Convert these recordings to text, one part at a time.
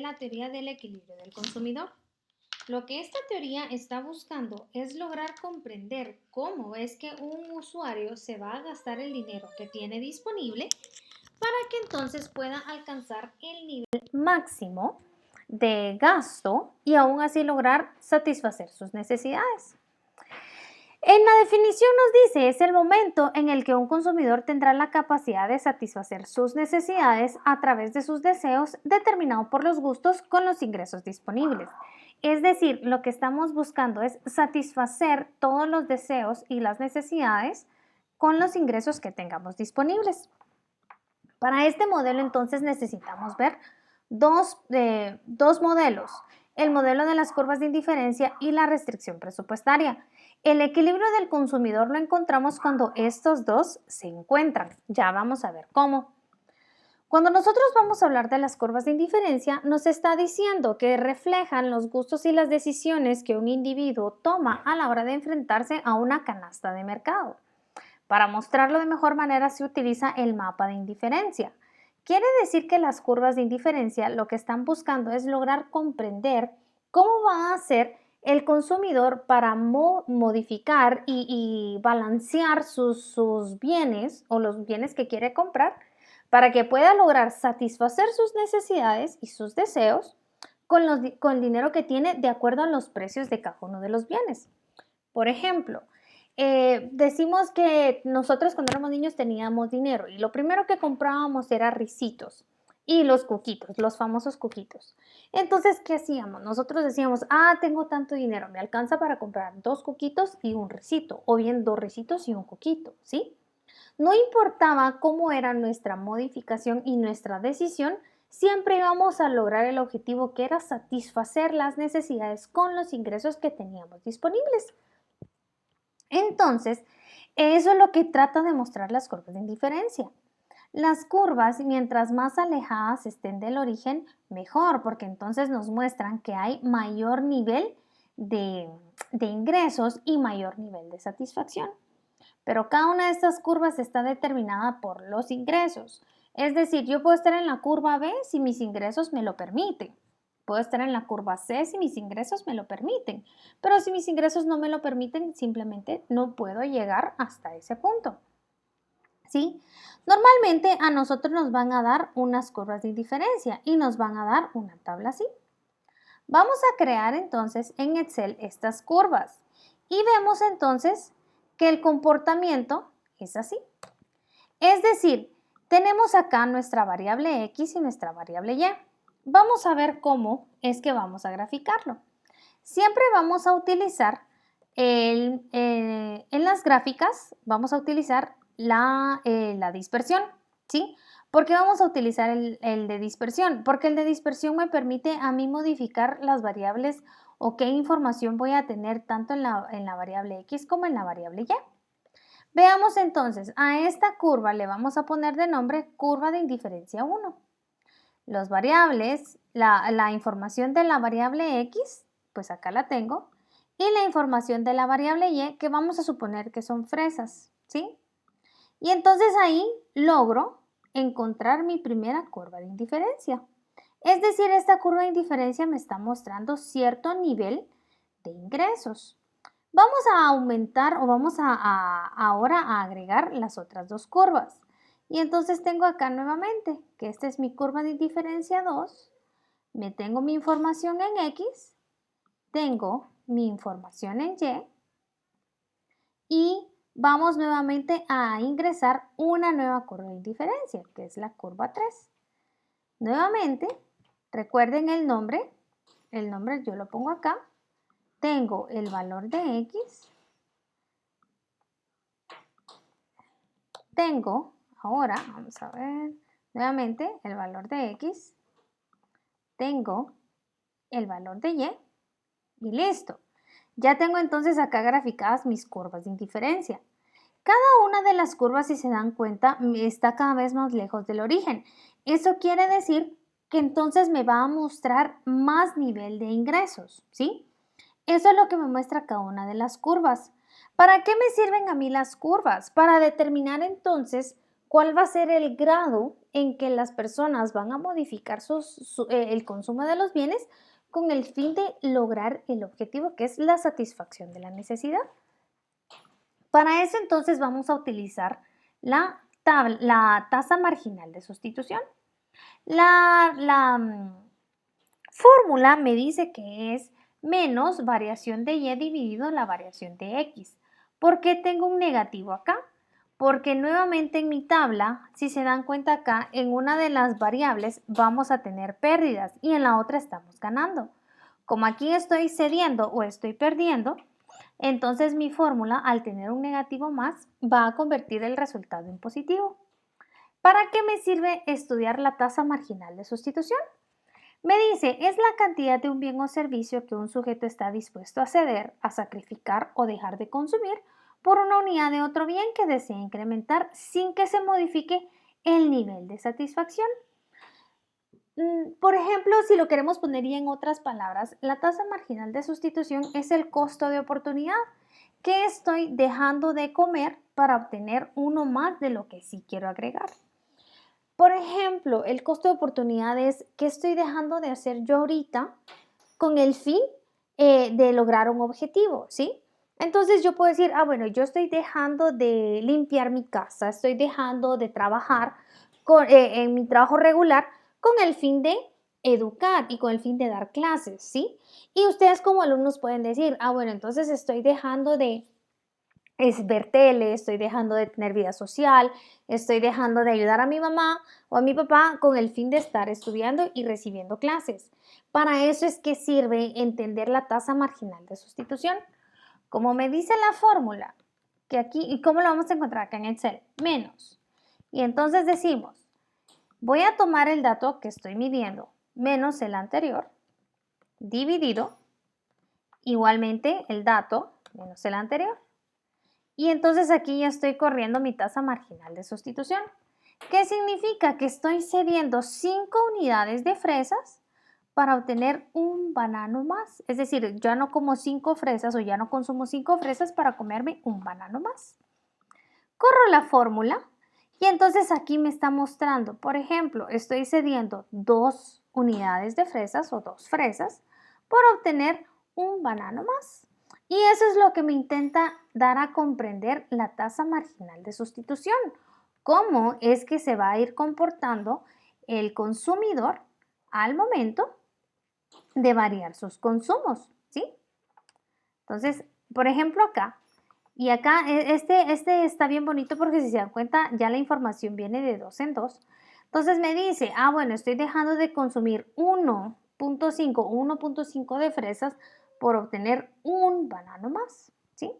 la teoría del equilibrio del consumidor. Lo que esta teoría está buscando es lograr comprender cómo es que un usuario se va a gastar el dinero que tiene disponible para que entonces pueda alcanzar el nivel máximo de gasto y aún así lograr satisfacer sus necesidades. En la definición nos dice, es el momento en el que un consumidor tendrá la capacidad de satisfacer sus necesidades a través de sus deseos determinado por los gustos con los ingresos disponibles. Es decir, lo que estamos buscando es satisfacer todos los deseos y las necesidades con los ingresos que tengamos disponibles. Para este modelo entonces necesitamos ver dos modelos, el modelo de las curvas de indiferencia y la restricción presupuestaria. El equilibrio del consumidor lo encontramos cuando estos dos se encuentran. Ya vamos a ver cómo. Cuando nosotros vamos a hablar de las curvas de indiferencia, nos está diciendo que reflejan los gustos y las decisiones que un individuo toma a la hora de enfrentarse a una canasta de mercado. Para mostrarlo de mejor manera se utiliza el mapa de indiferencia. Quiere decir que las curvas de indiferencia lo que están buscando es lograr comprender cómo va a ser el consumidor para modificar y balancear sus bienes o los bienes que quiere comprar para que pueda lograr satisfacer sus necesidades y sus deseos con el dinero que tiene de acuerdo a los precios de cada uno de los bienes. Por ejemplo, decimos que nosotros cuando éramos niños teníamos dinero y lo primero que comprábamos era risitos y los cuquitos, los famosos cuquitos. Entonces, ¿qué hacíamos? Nosotros decíamos, tengo tanto dinero, me alcanza para comprar 2 cuquitos y un risito, o bien 2 risitos y un cuquito, ¿sí? No importaba cómo era nuestra modificación y nuestra decisión, siempre íbamos a lograr el objetivo que era satisfacer las necesidades con los ingresos que teníamos disponibles. Entonces, eso es lo que trata de mostrar las curvas de indiferencia. Las curvas, mientras más alejadas estén del origen, mejor, porque entonces nos muestran que hay mayor nivel de ingresos y mayor nivel de satisfacción. Pero cada una de estas curvas está determinada por los ingresos. Es decir, yo puedo estar en la curva B si mis ingresos me lo permiten. Puedo estar en la curva C si mis ingresos me lo permiten. Pero si mis ingresos no me lo permiten, simplemente no puedo llegar hasta ese punto. ¿Sí? Normalmente a nosotros nos van a dar unas curvas de indiferencia y nos van a dar una tabla así. Vamos a crear entonces en Excel estas curvas y vemos entonces que el comportamiento es así. Es decir, tenemos acá nuestra variable X y nuestra variable Y. Vamos a ver cómo es que vamos a graficarlo. Siempre vamos a utilizar, en las gráficas, vamos a utilizar la dispersión, ¿sí? ¿Por qué vamos a utilizar el de dispersión? Porque el de dispersión me permite a mí modificar las variables o qué información voy a tener tanto en la variable X como en la variable Y. Veamos entonces, a esta curva le vamos a poner de nombre curva de indiferencia 1. Los variables, la información de la variable X, pues acá la tengo, y la información de la variable Y, que vamos a suponer que son fresas, ¿sí? Y entonces ahí logro encontrar mi primera curva de indiferencia. Es decir, esta curva de indiferencia me está mostrando cierto nivel de ingresos. Vamos a aumentar o vamos ahora a agregar las otras dos curvas. Y entonces tengo acá nuevamente que esta es mi curva de indiferencia 2. Me tengo mi información en X, tengo mi información en Y vamos nuevamente a ingresar una nueva curva de indiferencia, que es la curva 3. Nuevamente, recuerden el nombre yo lo pongo acá. Tengo el valor de X. Tengo, ahora, vamos a ver, nuevamente el valor de X. Tengo el valor de y listo. Ya tengo entonces acá graficadas mis curvas de indiferencia. Cada una de las curvas, si se dan cuenta, está cada vez más lejos del origen. Eso quiere decir que entonces me va a mostrar más nivel de ingresos, ¿sí? Eso es lo que me muestra cada una de las curvas. ¿Para qué me sirven a mí las curvas? Para determinar entonces cuál va a ser el grado en que las personas van a modificar el consumo de los bienes con el fin de lograr el objetivo, que es la satisfacción de la necesidad. Para eso entonces vamos a utilizar la tasa marginal de sustitución. La fórmula me dice que es menos variación de y dividido la variación de x. ¿Por qué tengo un negativo acá? Porque nuevamente en mi tabla, si se dan cuenta acá, en una de las variables vamos a tener pérdidas y en la otra estamos ganando. Como aquí estoy cediendo o estoy perdiendo, entonces mi fórmula, al tener un negativo más, va a convertir el resultado en positivo. ¿Para qué me sirve estudiar la tasa marginal de sustitución? Me dice, es la cantidad de un bien o servicio que un sujeto está dispuesto a ceder, a sacrificar o dejar de consumir por una unidad de otro bien que desea incrementar sin que se modifique el nivel de satisfacción. Por ejemplo, si lo queremos poner ya en otras palabras, la tasa marginal de sustitución es el costo de oportunidad que estoy dejando de comer para obtener uno más de lo que sí quiero agregar. Por ejemplo, el costo de oportunidad es qué estoy dejando de hacer yo ahorita con el fin de lograr un objetivo, ¿sí? Entonces yo puedo decir, bueno, yo estoy dejando de limpiar mi casa, estoy dejando de trabajar en mi trabajo regular con el fin de educar y con el fin de dar clases, ¿sí? Y ustedes como alumnos pueden decir, bueno, entonces estoy dejando de ver tele, estoy dejando de tener vida social, estoy dejando de ayudar a mi mamá o a mi papá con el fin de estar estudiando y recibiendo clases. Para eso es que sirve entender la tasa marginal de sustitución. Como me dice la fórmula, que aquí, ¿y cómo lo vamos a encontrar acá en Excel? Menos. Y entonces decimos, voy a tomar el dato que estoy midiendo menos el anterior, dividido, igualmente el dato menos el anterior. Y entonces aquí ya estoy corriendo mi tasa marginal de sustitución. ¿Qué significa? Que estoy cediendo 5 unidades de fresas para obtener un banano más. Es decir, ya no como 5 fresas o ya no consumo 5 fresas para comerme un banano más. Corro la fórmula y entonces aquí me está mostrando, por ejemplo, estoy cediendo 2 unidades de fresas o 2 fresas por obtener un banano más. Y eso es lo que me intenta dar a comprender la tasa marginal de sustitución. Cómo es que se va a ir comportando el consumidor al momento de variar sus consumos, ¿sí? Entonces, por ejemplo acá, y acá este está bien bonito porque si se dan cuenta ya la información viene de 2 en 2. Entonces me dice, bueno, estoy dejando de consumir 1.5 de fresas por obtener un banano más, ¿sí?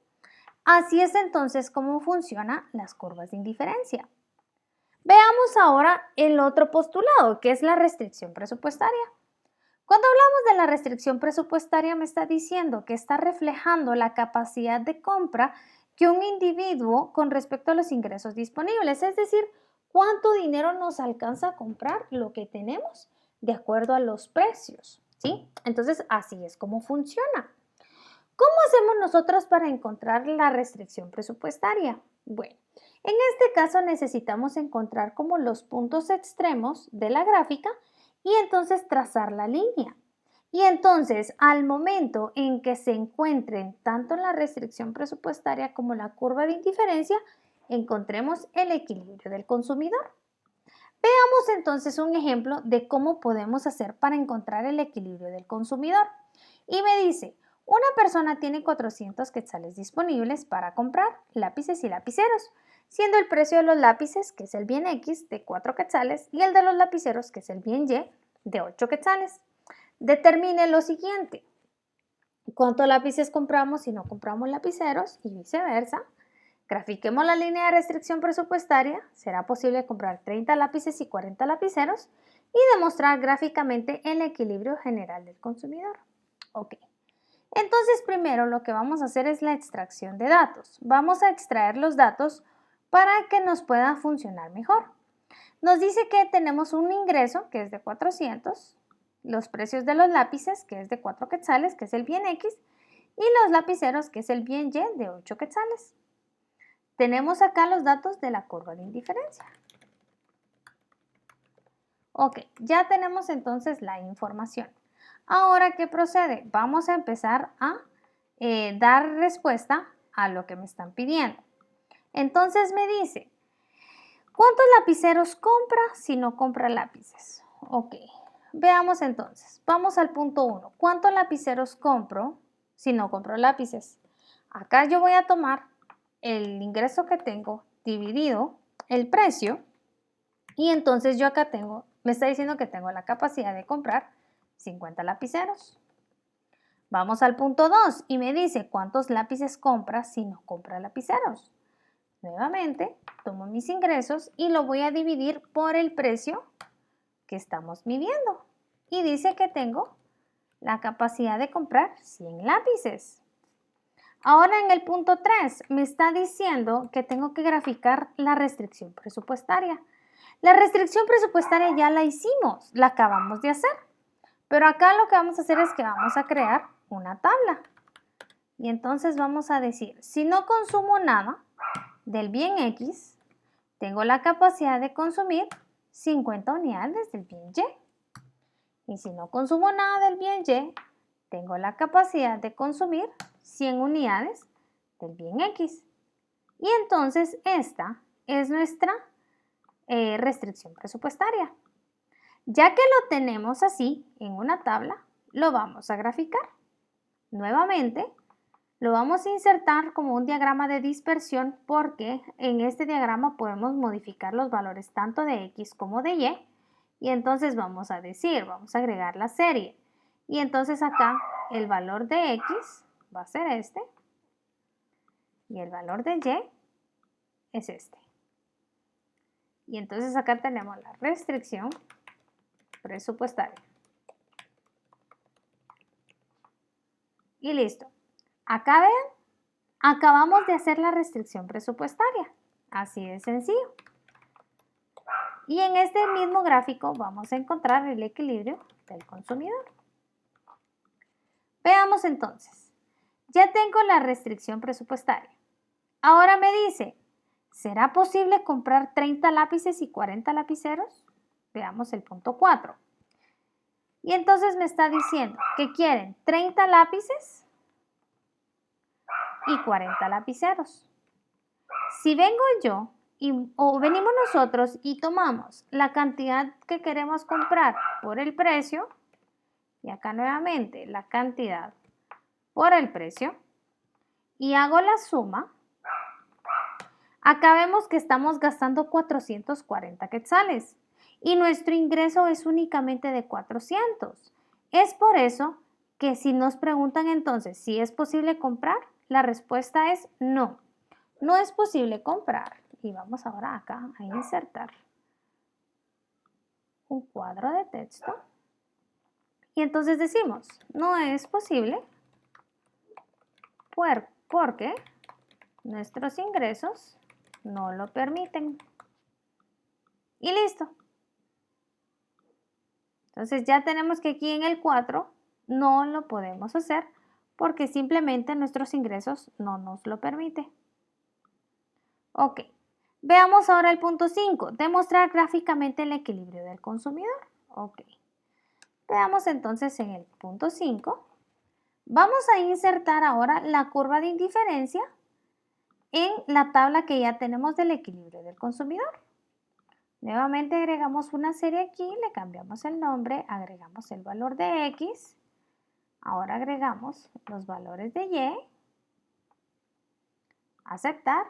Así es entonces cómo funcionan las curvas de indiferencia. Veamos ahora el otro postulado, que es la restricción presupuestaria. Cuando hablamos de la restricción presupuestaria me está diciendo que está reflejando la capacidad de compra que un individuo con respecto a los ingresos disponibles, es decir, cuánto dinero nos alcanza a comprar lo que tenemos de acuerdo a los precios, ¿sí? Entonces, así es como funciona. ¿Cómo hacemos nosotros para encontrar la restricción presupuestaria? Bueno, en este caso necesitamos encontrar como los puntos extremos de la gráfica y entonces trazar la línea. Y entonces, al momento en que se encuentren tanto la restricción presupuestaria como la curva de indiferencia, encontremos el equilibrio del consumidor. Veamos entonces un ejemplo de cómo podemos hacer para encontrar el equilibrio del consumidor. Y me dice, una persona tiene 400 quetzales disponibles para comprar lápices y lapiceros, siendo el precio de los lápices, que es el bien X, de 4 quetzales y el de los lapiceros, que es el bien Y, de 8 quetzales. Determine lo siguiente. ¿Cuántos lápices compramos si no compramos lapiceros? Y viceversa. Grafiquemos la línea de restricción presupuestaria. Será posible comprar 30 lápices y 40 lapiceros y demostrar gráficamente el equilibrio general del consumidor. Ok. Entonces, primero lo que vamos a hacer es la extracción de datos. Vamos a extraer los datos para que nos pueda funcionar mejor. Nos dice que tenemos un ingreso que es de 400, los precios de los lápices que es de 4 quetzales, que es el bien X, y los lapiceros que es el bien Y de 8 quetzales. Tenemos acá los datos de la curva de indiferencia. Ok, ya tenemos entonces la información. Ahora, ¿qué procede? Vamos a empezar a dar respuesta a lo que me están pidiendo. Entonces me dice, ¿cuántos lapiceros compra si no compra lápices? Ok, veamos entonces. Vamos al punto 1. ¿Cuántos lapiceros compro si no compro lápices? Acá yo voy a tomar el ingreso que tengo dividido el precio y entonces yo acá tengo, me está diciendo que tengo la capacidad de comprar 50 lapiceros. Vamos al punto 2 y me dice cuántos lápices compra si no compra lapiceros. Nuevamente, tomo mis ingresos y lo voy a dividir por el precio que estamos midiendo. Y dice que tengo la capacidad de comprar 100 lápices. Ahora en el punto 3 me está diciendo que tengo que graficar la restricción presupuestaria. La restricción presupuestaria ya la hicimos, la acabamos de hacer. Pero acá lo que vamos a hacer es que vamos a crear una tabla. Y entonces vamos a decir, si no consumo nada del bien X, tengo la capacidad de consumir 50 unidades del bien Y. Y si no consumo nada del bien Y, tengo la capacidad de consumir 100 unidades del bien X. Y entonces esta es nuestra restricción presupuestaria. Ya que lo tenemos así en una tabla, lo vamos a graficar. Nuevamente, lo vamos a insertar como un diagrama de dispersión porque en este diagrama podemos modificar los valores tanto de X como de Y. Y entonces vamos a decir, vamos a agregar la serie. Y entonces acá el valor de X va a ser este. Y el valor de Y es este. Y entonces acá tenemos la restricción presupuestaria. Y listo. Acá vean, acabamos de hacer la restricción presupuestaria. Así de sencillo. Y en este mismo gráfico vamos a encontrar el equilibrio del consumidor. Veamos entonces. Ya tengo la restricción presupuestaria. Ahora me dice, ¿será posible comprar 30 lápices y 40 lapiceros? Veamos el punto 4. Y entonces me está diciendo que quieren 30 lápices y 40 lapiceros. Si vengo yo o venimos nosotros y tomamos la cantidad que queremos comprar por el precio, y acá nuevamente la cantidad por el precio, y hago la suma, acá vemos que estamos gastando 440 quetzales y nuestro ingreso es únicamente de 400. Es por eso que si nos preguntan entonces si es posible comprar, la respuesta es no. No es posible comprar. Y vamos ahora acá a insertar un cuadro de texto. Y entonces decimos, no es posible porque nuestros ingresos no lo permiten. Y listo. Entonces ya tenemos que aquí en el 4 no lo podemos hacer porque simplemente nuestros ingresos no nos lo permiten. Ok. Veamos ahora el punto 5, demostrar gráficamente el equilibrio del consumidor. Ok. Veamos entonces en el punto 5. Vamos a insertar ahora la curva de indiferencia en la tabla que ya tenemos del equilibrio del consumidor. Nuevamente agregamos una serie aquí, le cambiamos el nombre, agregamos el valor de X. Ahora agregamos los valores de Y. Aceptar.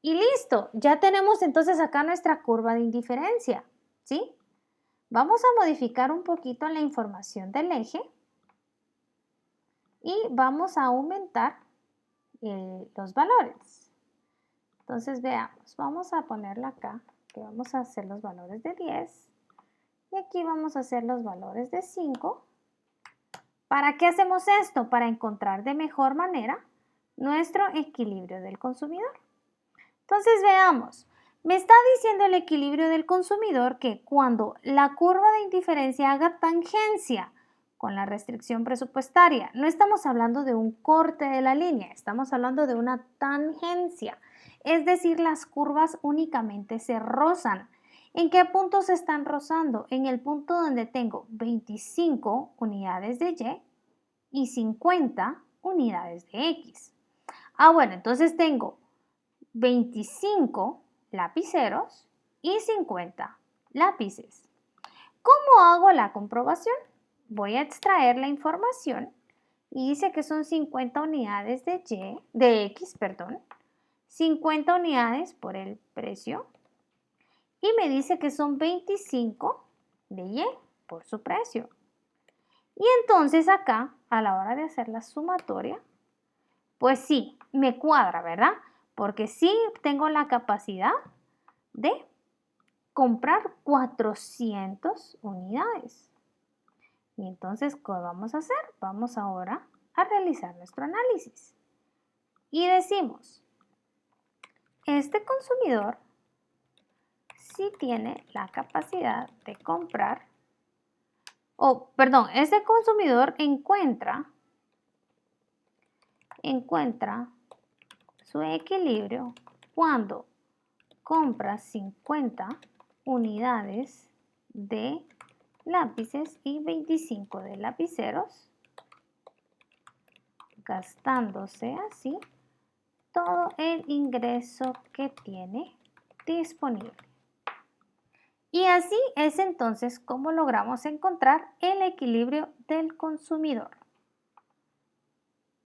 Y listo, ya tenemos entonces acá nuestra curva de indiferencia, ¿sí? Vamos a modificar un poquito la información del eje y vamos a aumentar los valores. Entonces veamos, vamos a ponerlo acá, que vamos a hacer los valores de 10 y aquí vamos a hacer los valores de 5. ¿Para qué hacemos esto? Para encontrar de mejor manera nuestro equilibrio del consumidor. Entonces veamos, me está diciendo el equilibrio del consumidor que cuando la curva de indiferencia haga tangencia con la restricción presupuestaria, no estamos hablando de un corte de la línea, estamos hablando de una tangencia, es decir, las curvas únicamente se rozan. ¿En qué punto se están rozando? En el punto donde tengo 25 unidades de Y y 50 unidades de X. Bueno, entonces tengo 25 lapiceros y 50 lápices. ¿Cómo hago la comprobación? Voy a extraer la información y dice que son 50 unidades de X, 50 unidades por el precio y me dice que son 25 de Y por su precio. Y entonces acá, a la hora de hacer la sumatoria, pues sí, me cuadra, ¿verdad? Porque sí tengo la capacidad de comprar 400 unidades. Y entonces, ¿qué vamos a hacer? Vamos ahora a realizar nuestro análisis. Y decimos, este consumidor sí tiene la capacidad de comprar, este consumidor encuentra su equilibrio cuando compra 50 unidades de lápices y 25 de lapiceros, gastándose así todo el ingreso que tiene disponible. Y así es entonces como logramos encontrar el equilibrio del consumidor.